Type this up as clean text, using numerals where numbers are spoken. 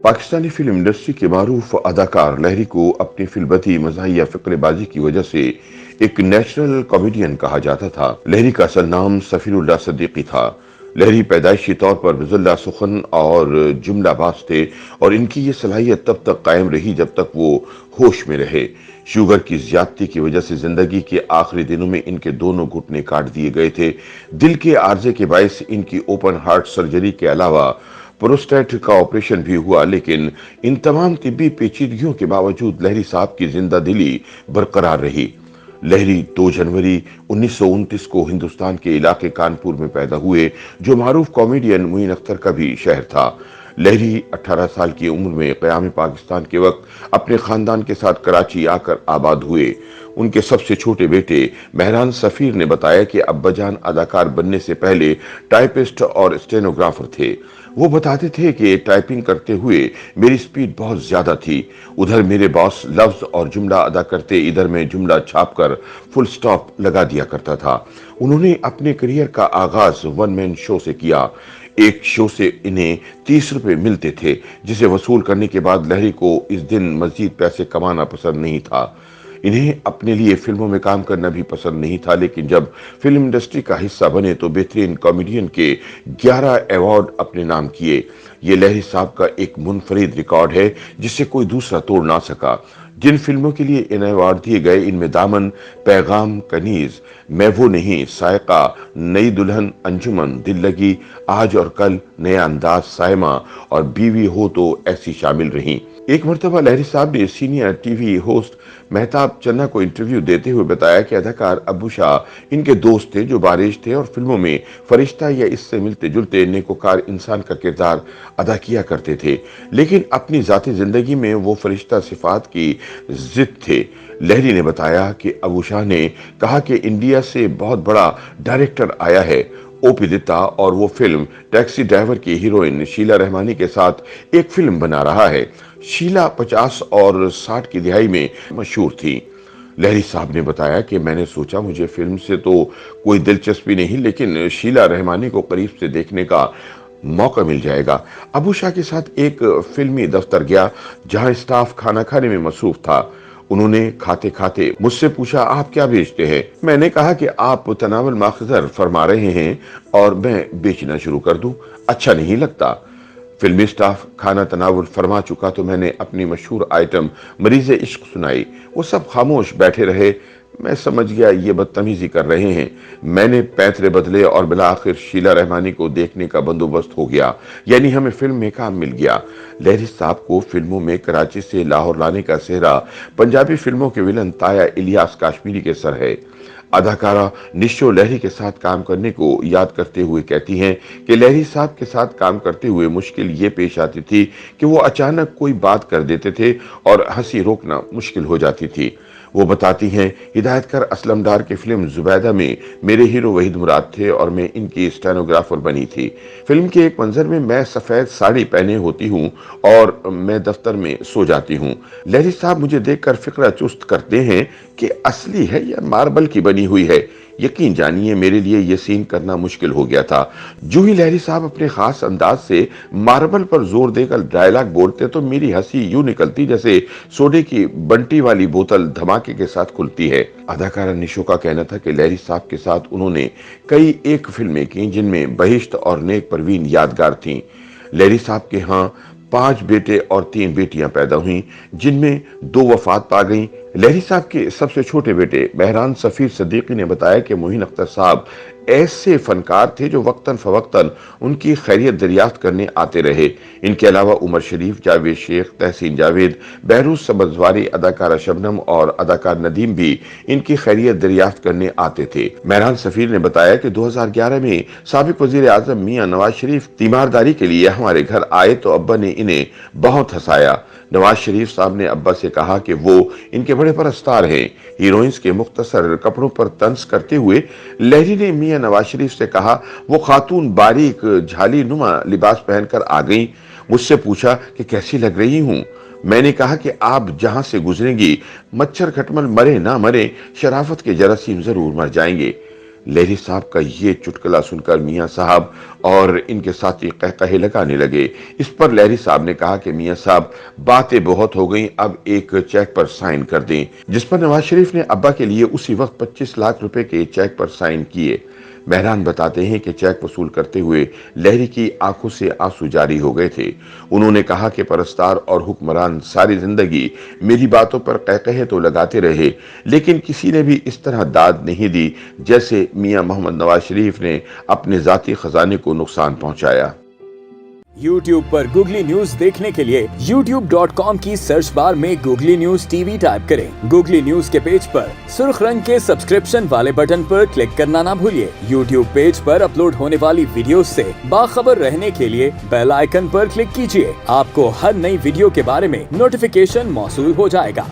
Pakistani film industry के मारूफ अदाकार लहरी को अपनी फिल्मती मज़ाहिया फ़िक्रेबाज़ी की वजह से एक नेचुरल कॉमेडियन कहा जाता था। लहरी का असल नाम सफीरुल्लाह सिद्दीकी था। लहरी पैदाइशी तौर पर बिज़ुल्लाह सुखन और जुमलाबाज थे और इनकी ये सलाहियत तब तक कायम रही जब तक वो होश में रहे। शुगर की ज्यादती की वजह से जिंदगी के आखिरी दिनों में इनके दोनों घुटने काट दिए गए थे। दिल के आर्जे के बायस इनकी ओपन हार्ट सर्जरी के अलावा प्रोस्टेट का ऑपरेशन भी हुआ, लेकिन इन तमाम तिब्बी पेचीदगियों के बावजूद लहरी साहब की जिंदा दिली बरकरार रही। लहरी 2 जनवरी 1929 को हिंदुस्तान के इलाके कानपुर में पैदा हुए, जो मारूफ कॉमेडियन मुइन अख्तर का भी शहर था। लहरी 18 साल की उम्र में क़याम पाकिस्तान के वक्त अपने खानदान के साथ कराची आकर आबाद हुए। उनके सबसे छोटे बेटे मेहरान सफीर ने बताया कि अब्बाजान अदाकार बनने से पहले टाइपिस्ट और स्टेनोग्राफर थे। वो बताते थे कि टाइपिंग करते हुए मेरी स्पीड बहुत ज्यादा थी। उधर मेरे बॉस लफ्ज और जुमला अदा करते, इधर मैं जुमला छापकर फुल स्टॉप लगा दिया करता था। उन्होंने अपने करियर का आगाज वन मैन शो से किया। एक शो से इन्हें 30 रुपए मिलते थे, जिसे वसूल करने के बाद लहरी को इस दिन मजीद पैसे कमाना पसंद नहीं था। इन्हें अपने लिए फिल्मों में काम करना भी पसंद नहीं था, लेकिन जब फिल्म इंडस्ट्री का हिस्सा बने तो बेहतरीन कॉमेडियन के 11 अवार्ड अपने नाम किए। ये लहरी साहब का एक मुनफरिद रिकॉर्ड है जिसे कोई दूसरा तोड़ ना सका। जिन फिल्मों के लिए इन्हें अवार्ड दिए गए, इनमें दामन, पैगाम, कनीज, मैं वो नहीं, सायका, नई दुल्हन, अंजुमन, दिल लगी, आज और कल, नया अंदाज, सायमा और बीवी हो तो ऐसी शामिल रहीं। एक मर्तबा लहरी साहब ने सीनियर टीवी होस्ट मेहताब चन्ना को इंटरव्यू देते हुए बताया कि अदाकार अब्बू शाह इनके दोस्त थे जो बारिश थे और फिल्मों में फरिश्ता या इससे मिलते जुलते नेकोकार इंसान का किरदार अदा किया करते थे, लेकिन अपनी जाती जिंदगी में वो फरिश्ता सिफात की जिद थे। लहरी ने बताया कि अब्बू शाह ने कहा कि इंडिया से बहुत बड़ा डायरेक्टर आया है, ओपी दत्ता, और वो फिल्म टैक्सी ड्राइवर की हीरोइन शीला रहमानी के साथ एक फिल्म बना रहा है। शीला 50 और 60 की दिहाई में मशहूर थी। लहरी साहब ने बताया कि मैंने सोचा मुझे फिल्म से तो कोई दिलचस्पी नहीं, लेकिन शीला रहमानी को करीब से देखने का मौका मिल जाएगा। अबू शाह के साथ एक फिल्मी दफ्तर गया जहां स्टाफ खाना खाने में मसरूफ था। उन्होंने खाते खाते मुझसे पूछा, आप क्या बेचते हैं? मैंने कहा कि आप तनावल माखजर फरमा रहे हैं और मैं बेचना शुरू कर दूं, अच्छा नहीं लगता। फिल्मी स्टाफ खाना तनावुल फरमा चुका तो मैंने अपनी मशहूर आइटम मरीज़ इश्क सुनाई। वो सब खामोश बैठे रहे। मैं समझ गया ये बदतमीजी कर रहे हैं। मैंने पैंतरे बदले और बिला आखिर शीला रहमानी को देखने का बंदोबस्त हो गया, यानी हमें फिल्म में काम मिल गया। लहरी साहब को फिल्मों में कराची से लाहौर लाने का सेहरा पंजाबी फिल्मों के विलन ताया इलियास काश्मीरी के सर है। अदाकारा निशो लहरी के साथ काम करने को याद करते हुए कहती हैं कि लहरी साहब के साथ काम करते हुए मुश्किल ये पेश आती थी कि वो अचानक कोई बात कर देते थे और हंसी रोकना मुश्किल हो जाती थी। वो बताती हैं, हिदायतकार असलम डार की फिल्म जुबैदा में मेरे हीरो वहीद मुराद थे और मैं इनकी स्टेनोग्राफर बनी थी। फिल्म के एक मंजर में मैं सफेद साड़ी पहने होती हूँ और मैं दफ्तर में सो जाती हूँ। लहरी साहब मुझे देखकर फिक्रा चुस्त करते हैं कि असली है या मार्बल की बनी हुई है। यकीन जानिए मेरे लिए यह सीन करना मुश्किल हो गया था। जो ही लहरी साहब अपने खास अंदाज से मार्बल पर जोर देकर डायलॉग बोलते तो मेरी हंसी यूं निकलती जैसे सोडे की बंटी वाली बोतल धमाके के साथ खुलती है। अदाकारा निशो का कहना था कि लहरी साहब के साथ उन्होंने कई एक फिल्में की जिनमें बहिश्त और नेक परवीन यादगार थीं। लहरी साहब के यहाँ 5 बेटे और 3 बेटियां पैदा हुईं, जिनमें 2 वफात पा गईं। लहरी साहब के सबसे छोटे बेटे मेहरान सफीर सिद्दीकी ने बताया कि मोइन अख्तर साहब ऐसे फनकार थे जो वक्तन फवक्तन उनकी खैरियत दरियाफ्त करने आते रहे। इनके अलावा उमर शरीफ, जावेद शेख, तहसीन जावेद, बहरूज सबजवारी, अदाकारा शबनम और अदाकार नदीम भी इनकी खैरियत दरियाफ्त करने आते थे। मेहरान सफीर ने बताया कि 2011 में साबिक वजीर आजम मियां नवाज शरीफ तीमारदारी के लिए हमारे घर आए तो अब्बा ने इन्हें बहुत हंसाया। नवाज शरीफ साहब ने अब्बा से कहा कि वो इनके बड़े परस्तार हैं। हीरोइंस के मुख्तसर कपड़ों पर तंज करते हुए लहरी ने मियां नवाज शरीफ से कहा, वो खातून बारीक झाली नुमा लिबास पहनकर आ गई। मुझसे पूछा कि कैसी लग रही हूं। मैंने कहा कि आप जहां से गुजरेंगी मच्छर खटमल मरे ना मरे, शराफत के जरासीम जरूर मर जाएंगे। लहरी साहब का ये चुटकुला सुनकर मियां साहब और इनके साथी कहकहे लगाने लगे। इस पर लहरी साहब ने कहा कि मियां साहब बातें बहुत हो गईं, अब एक चेक पर साइन कर दें। जिस पर नवाज शरीफ ने अब्बा के लिए उसी वक्त 25 लाख रुपए के चेक पर साइन किए। मेहरान बताते हैं कि चेक वसूल करते हुए लहरी की आंखों से आंसू जारी हो गए थे। उन्होंने कहा कि परस्तार और हुक्मरान सारी जिंदगी मेरी बातों पर कहकहे तो लगाते रहे, लेकिन किसी ने भी इस तरह दाद नहीं दी जैसे मियां मोहम्मद नवाज शरीफ ने अपने जाती खजाने को नुकसान पहुंचाया। YouTube पर गूगली न्यूज देखने के लिए youtube.com की सर्च बार में गूगली न्यूज टीवी टाइप करें। गूगली न्यूज के पेज पर सुर्ख रंग के सब्सक्रिप्शन वाले बटन पर क्लिक करना ना भूलिए। YouTube पेज पर अपलोड होने वाली वीडियो से बाखबर रहने के लिए बेल आइकन पर क्लिक कीजिए। आपको हर नई वीडियो के बारे में नोटिफिकेशन मौसूल हो जाएगा।